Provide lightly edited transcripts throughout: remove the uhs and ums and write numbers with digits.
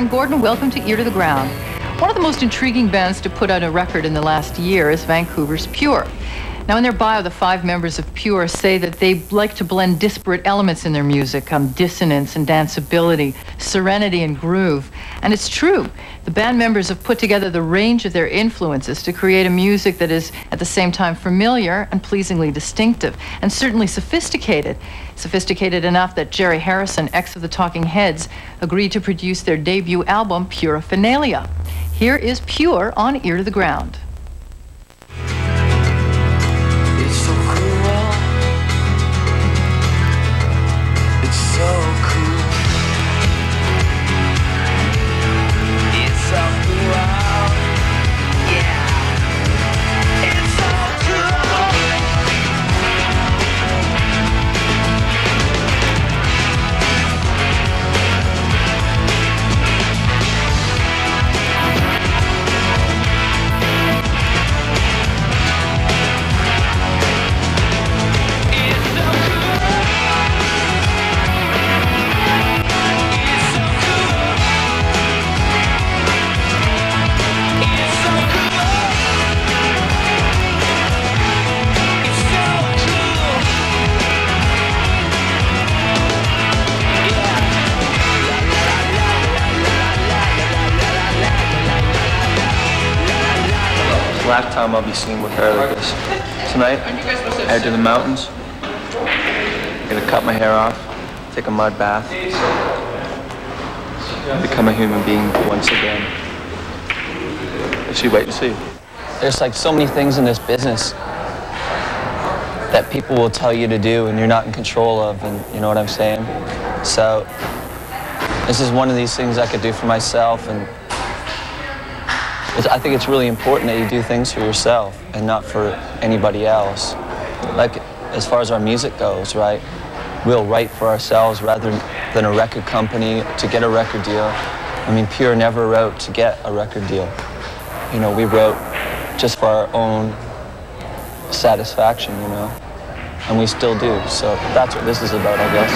Gordon, welcome to Ear to the Ground. One of the most intriguing bands to put out a record in the last year is Vancouver's Pure. Now, in their bio, the 5 members of Pure say that they like to blend disparate elements in their music, dissonance and danceability, serenity and groove. And it's true. The band members have put together the range of their influences to create a music that is at the same time familiar and pleasingly distinctive, and certainly sophisticated. Sophisticated enough that Jerry Harrison, ex of the Talking Heads, agreed to produce their debut album, Puraphernalia. Here is Pure on Ear to the Ground. It's so cruel. It's so cool. It's so cruel. Yeah. It's so cruel. Last time I'll be seen with hair like this. Tonight, head to the mountains. I'm gonna cut my hair off, take a mud bath, become a human being once again. Let's wait and see. There's like so many things in this business that people will tell you to do and you're not in control of, and you know what I'm saying? So this is one of these things I could do for myself, and I think it's really important that you do things for yourself and not for anybody else. Like, as far as our music goes, right? We'll write for ourselves rather than a record company to get a record deal. I mean, Pure never wrote to get a record deal. You know, we wrote just for our own satisfaction, you know? And we still do, so that's what this is about, I guess.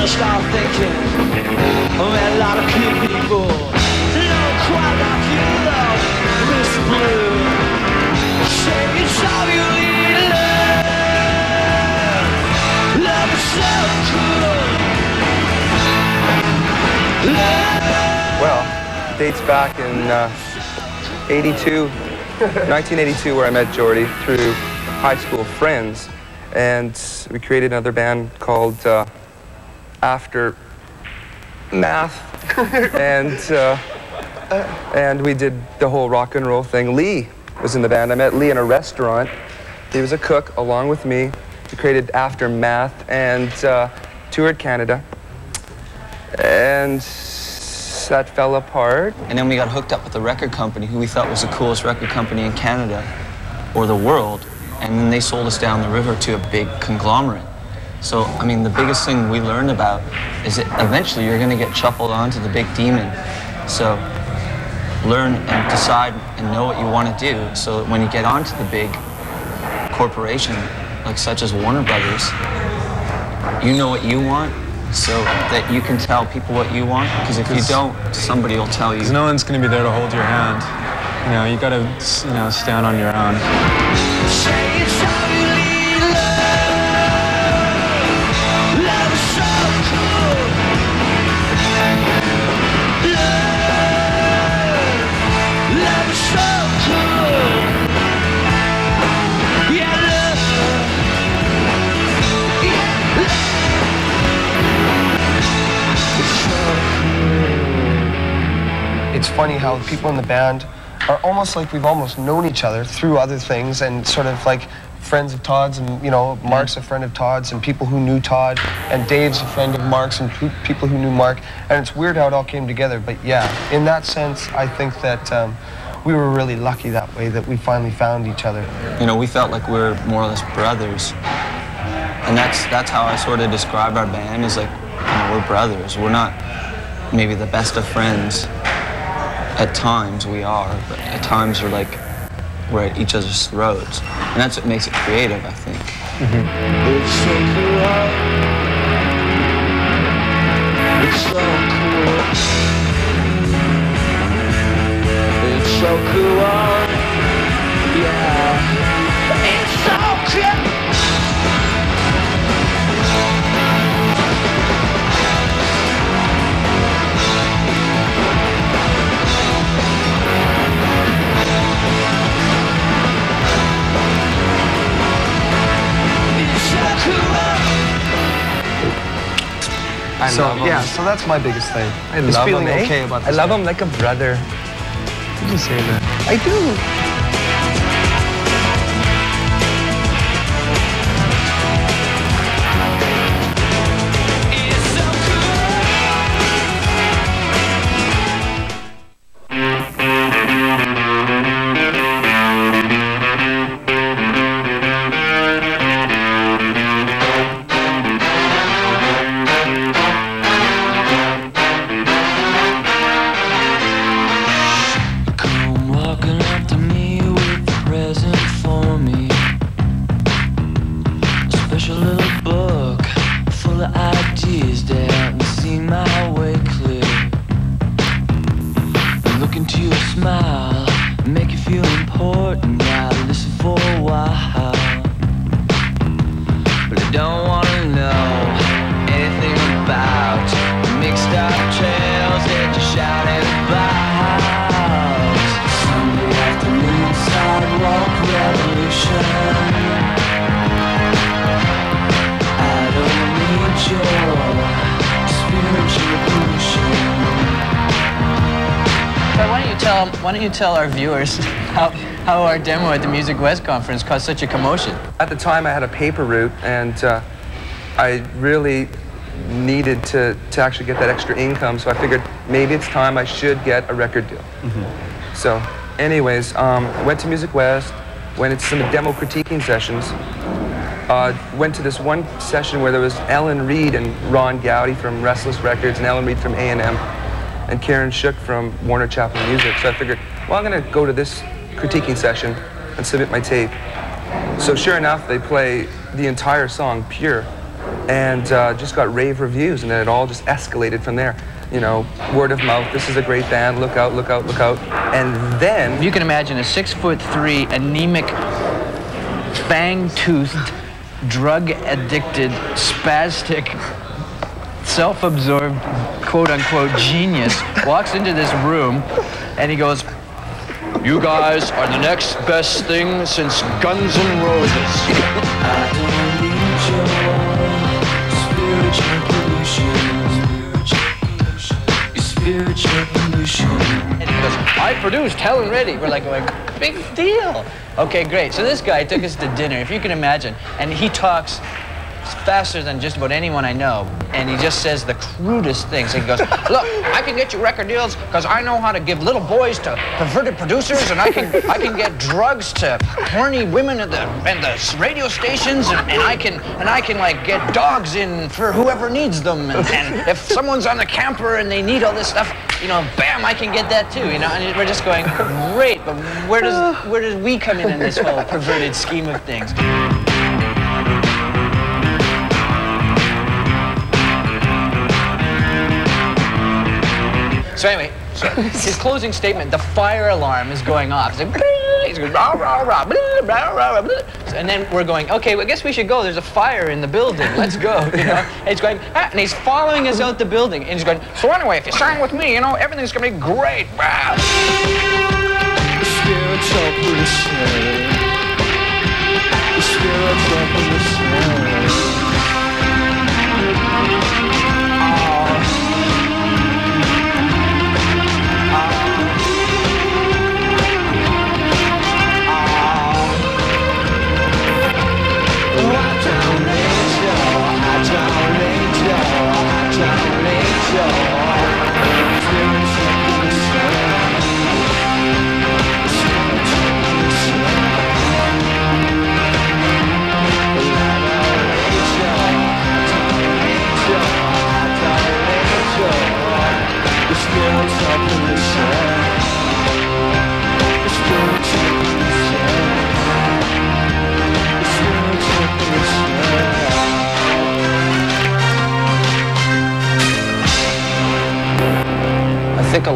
Start thinking of a lot of people, no quite like you love this blue. Say it's all you need, love. Love is so cool. Love. Well, dates back in 1982, where I met Jordy through high school friends, and we created another band called After Math, and we did the whole rock and roll thing. Lee was in the band. I met Lee in a restaurant. He was a cook along with me. We created After Math and toured Canada, and that fell apart. And then we got hooked up with a record company who we thought was the coolest record company in Canada or the world, and then they sold us down the river to a big conglomerate. So, I mean, the biggest thing we learned about is that eventually you're going to get shuffled onto the big demon. So, learn and decide and know what you want to do, so that when you get onto the big corporation, like such as Warner Brothers, you know what you want, so that you can tell people what you want. Because if you don't, somebody will tell you. Because no one's going to be there to hold your hand. You know, you got to, stand on your own. funny how people in the band are almost like we've almost known each other through other things, and sort of like friends of Todd's, and you know, Mark's a friend of Todd's, and people who knew Todd, and Dave's a friend of Mark's, and people who knew Mark, and it's weird how it all came together. But yeah, in that sense, I think that we were really lucky that way, that we finally found each other. You know, we felt like we were more or less brothers, and that's how I sort of describe our band, is like, you know, we're brothers. We're not maybe the best of friends. At times we are, but at times we're at each other's throats. And that's what makes it creative, I think. It's so cool. It's so cool. It's so cool. Yeah. It's so cool. So that's my biggest thing. I is love feeling him, okay about I this love band. him like a brother. You just say that. I do. Why don't you tell our viewers how our demo at the Music West conference caused such a commotion? At the time, I had a paper route, and I really needed to actually get that extra income, so I figured maybe it's time I should get a record deal. So anyways, went to Music West, went into some demo critiquing sessions, went to this one session where there was Ellen Reed and Ron Gowdy from Restless Records, and Ellen Reed from A&M, and Karen Shook from Warner Chappell Music. So I figured, well, I'm gonna go to this critiquing session and submit my tape. So sure enough, they play the entire song, Pure, and just got rave reviews, and then it all just escalated from there. You know, word of mouth, this is a great band, look out, look out, look out. And then... You can imagine a 6'3", anemic, fang-toothed, drug-addicted, spastic, self-absorbed, quote-unquote genius walks into this room and he goes, "You guys are the next best thing since Guns N' Roses." I don't need your spiritual pollution. And he goes, "I produced Helen Reddy." We're like going, big deal. Okay, great. So this guy took us to dinner, if you can imagine, and he talks faster than just about anyone I know, and he just says the crudest things. He goes, "Look, I can get you record deals because I know how to give little boys to perverted producers, and I can get drugs to horny women at the radio stations, and I can like get dogs in for whoever needs them, and if someone's on the camper and they need all this stuff, you know, bam, I can get that too, you know." And we're just going, great, but where does we come in this whole perverted scheme of things? So anyway, his closing statement, the fire alarm is going off. He's going, rah, rah, rah, blah, blah, blah, blah. And then we're going, okay, well, I guess we should go. There's a fire in the building. Let's go. You know? And he's going, and he's following us out the building. And he's going, so anyway, if you sign with me, you know, everything's going to be great. Wow. Spiritual pollution. Spiritual pollution.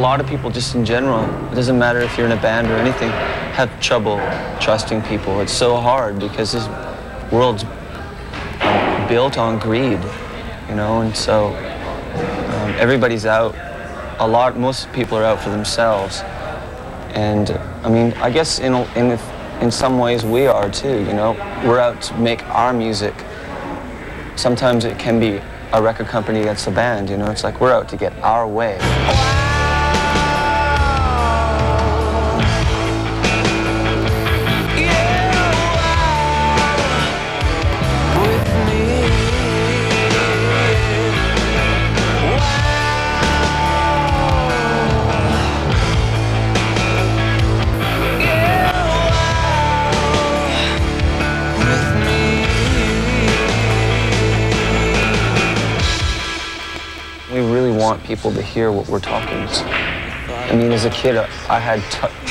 lot of people just in general, it doesn't matter if you're in a band or anything, have trouble trusting people. It's so hard because this world's built on greed, you know, and so everybody's out. Most people are out for themselves. And I mean, I guess in some ways we are too, you know. We're out to make our music. Sometimes it can be a record company against a band, you know. It's like we're out to get our way. We really want people to hear what we're talking about. I mean, as a kid, I had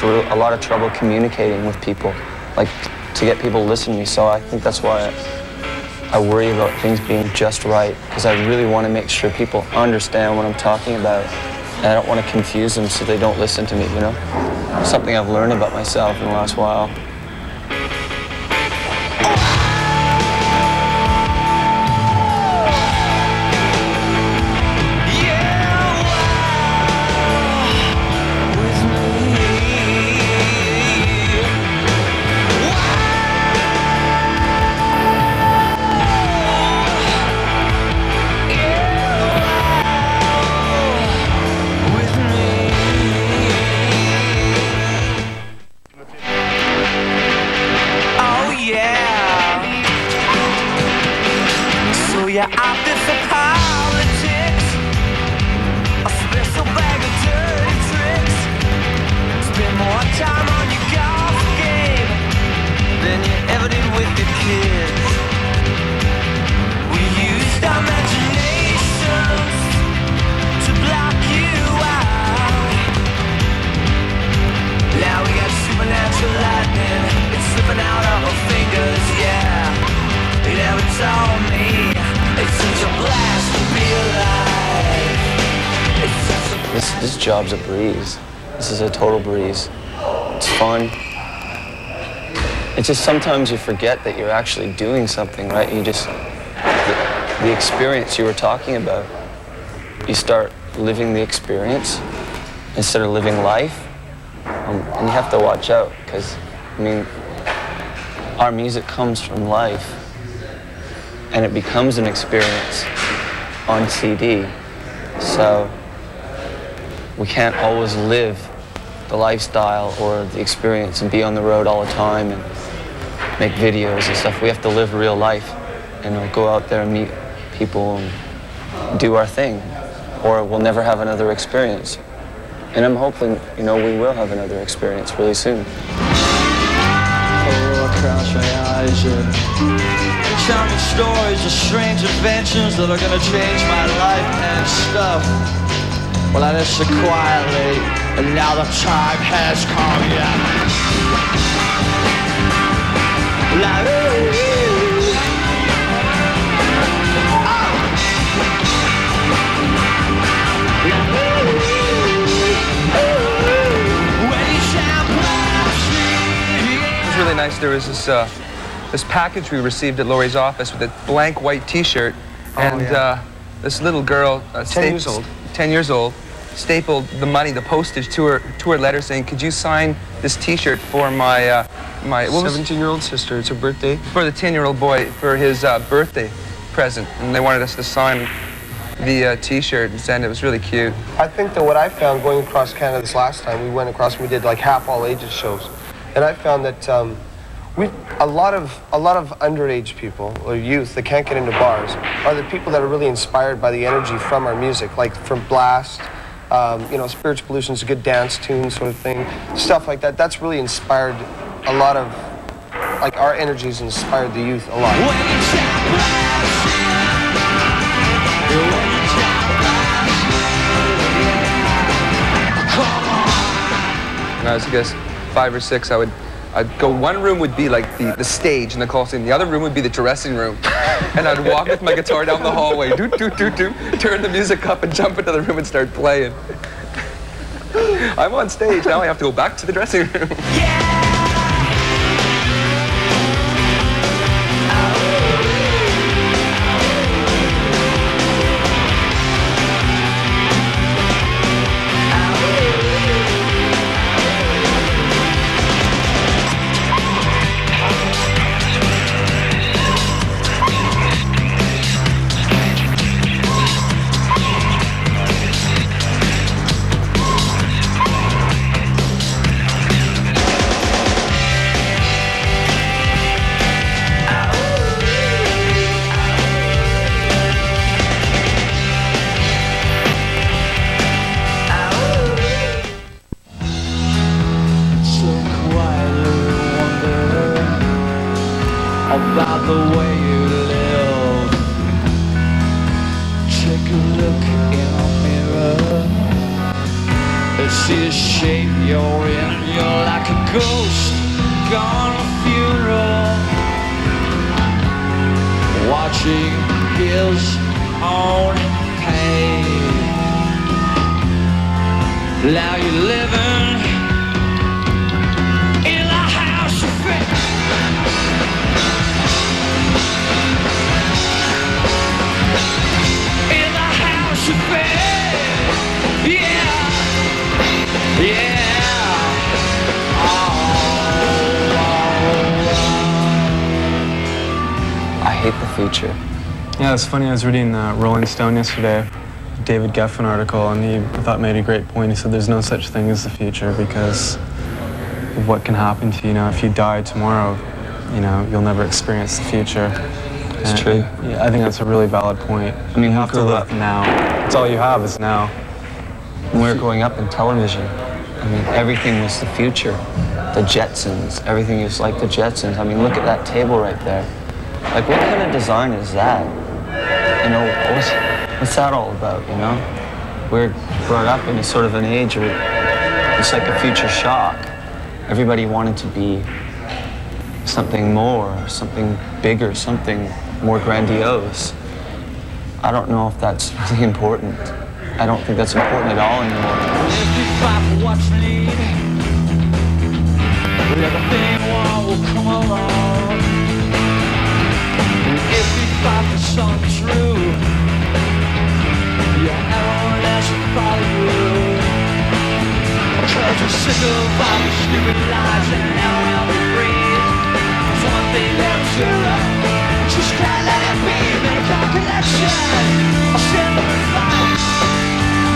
a lot of trouble communicating with people, like to get people to listen to me. So I think that's why I worry about things being just right, because I really want to make sure people understand what I'm talking about. And I don't want to confuse them so they don't listen to me, you know? Something I've learned about myself in the last while. Yeah, I did for politics, a special bag of dirty tricks. Spend more time on your golf game than you ever did with your kids. We used our imaginations to block you out. Now we got supernatural lightning, it's slipping out of our fingers, yeah. You never told me. It's such a blast to be alive. It's such a This job's a breeze. This is a total breeze. It's fun. It's just sometimes you forget that you're actually doing something, right? You just, the experience you were talking about, you start living the experience instead of living life. And you have to watch out because, I mean, our music comes from life. And it becomes an experience on CD. So we can't always live the lifestyle or the experience and be on the road all the time and make videos and stuff. We have to live real life and go out there and meet people and do our thing, or we'll never have another experience. And I'm hoping, you know, we will have another experience really soon. Oh, I cross my eyes and tell me stories of strange adventures that are gonna change my life and stuff. Well, I just sit quietly, and now the time has come, yeah. It was really nice. There was this package we received at Laurie's office with a blank white T-shirt, and this little girl, 10 years old, stapled the money, the postage to her letter, saying, "Could you sign this T-shirt for my 17-year-old sister? It's her birthday. For the 10-year-old boy for his birthday present?" And they wanted us to sign the T-shirt and send it. It was really cute. I think that what I found going across Canada this last time, we went across and we did like half all ages shows, and I found that a lot of underage people or youth that can't get into bars are the people that are really inspired by the energy from our music, like from Blast, you know, Spiritual Pollution's a good dance tune sort of thing, stuff like that. That's really inspired a lot of, like, our energies inspired the youth a lot. When I was, I guess, 5 or 6, I'd go, one room would be like the stage in the Coliseum, the other room would be the dressing room. And I'd walk with my guitar down the hallway, turn the music up and jump into the room and start playing. I'm on stage, now I have to go back to the dressing room. About the way you live. Take a look in a mirror and see the shape you're in. You're like a ghost gone a funeral, watching his own pain. Now you're living in the house of fate. I hate the future. Yeah, it's funny. I was reading Rolling Stone yesterday, a David Geffen article, and he, I thought, made a great point. He said there's no such thing as the future because of what can happen to you. You know, if you die tomorrow, you know, you'll never experience the future. It's true. Yeah, I think that's a really valid point. I mean, you have to live now. That's all you have is now. When we were growing up in television, I mean, everything was the future. The Jetsons, everything was like the Jetsons. I mean, look at that table right there. Like, what kind of design is that? You know, what's that all about, you know? We're brought up in a sort of an age where it's like a future shock. Everybody wanted to be something more, something bigger, something more grandiose. I don't know if that's really important. I don't think that's important at all anymore. If you fight for what you need, everything will come along. And if you fight for something true, your everyone else will follow you. Because we're sick of all the stupid lies and now we breathe. There's one thing that's true, just can't let it be. Make our connection, I'll stand up and fight.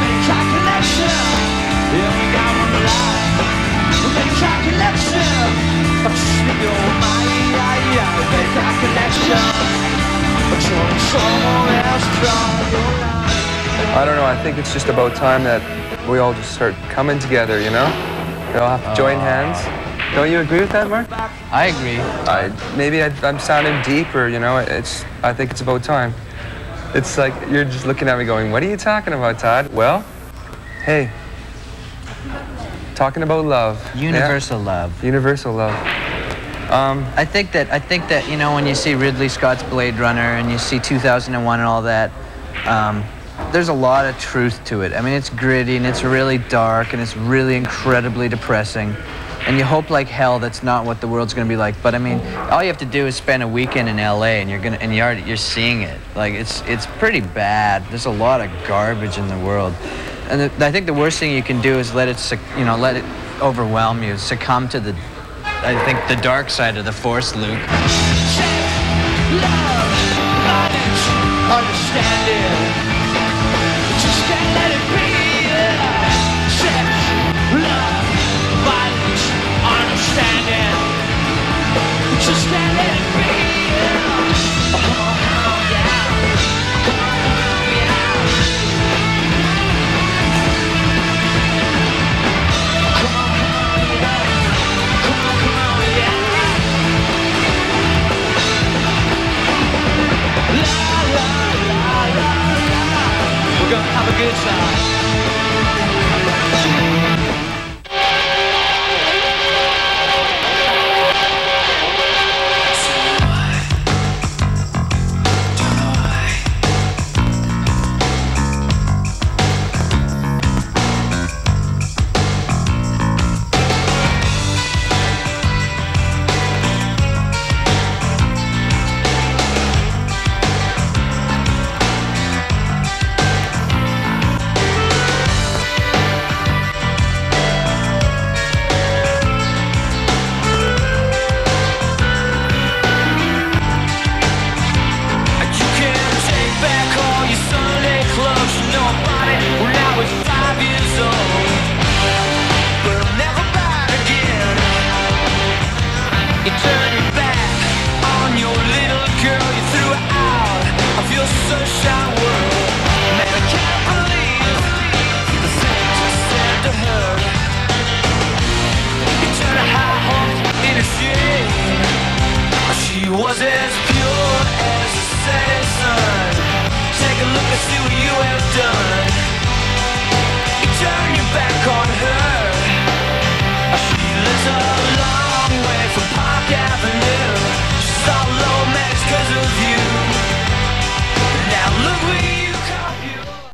Make our connection, yeah, we got one life. Make our connection, but slip your mind, make our connection, but you're someone else, draw your line. I don't know, I think it's just about time that we all just start coming together, you know? We all have to join hands. Don't you agree with that, Mark? I agree. Maybe I'm sounding deeper, you know? I think it's about time. It's like you're just looking at me going, what are you talking about, Todd? Well, hey, talking about love. Universal love. Universal love. I think that you know, when you see Ridley Scott's Blade Runner and you see 2001 and all that, there's a lot of truth to it. I mean, it's gritty and it's really dark and it's really incredibly depressing. And you hope like hell that's not what the world's gonna be like. But I mean, all you have to do is spend a weekend in LA and you're seeing it. Like it's pretty bad. There's a lot of garbage in the world. And I think the worst thing you can do is let it overwhelm you, succumb to the, I think, the dark side of the Force, Luke. Love, knowledge, understanding. Just can't let it be. Sex, love, violence, understanding. Just can't let it be. Come on, yeah. Come on, yeah. Come on, yeah. Come on, yeah. La, la, la, la, la. We're gonna have a good time. You turn your back on your little girl. You threw her out of your sunshine world. Man, I can't believe the things you said to her. You turned her high hopes into shame. She was as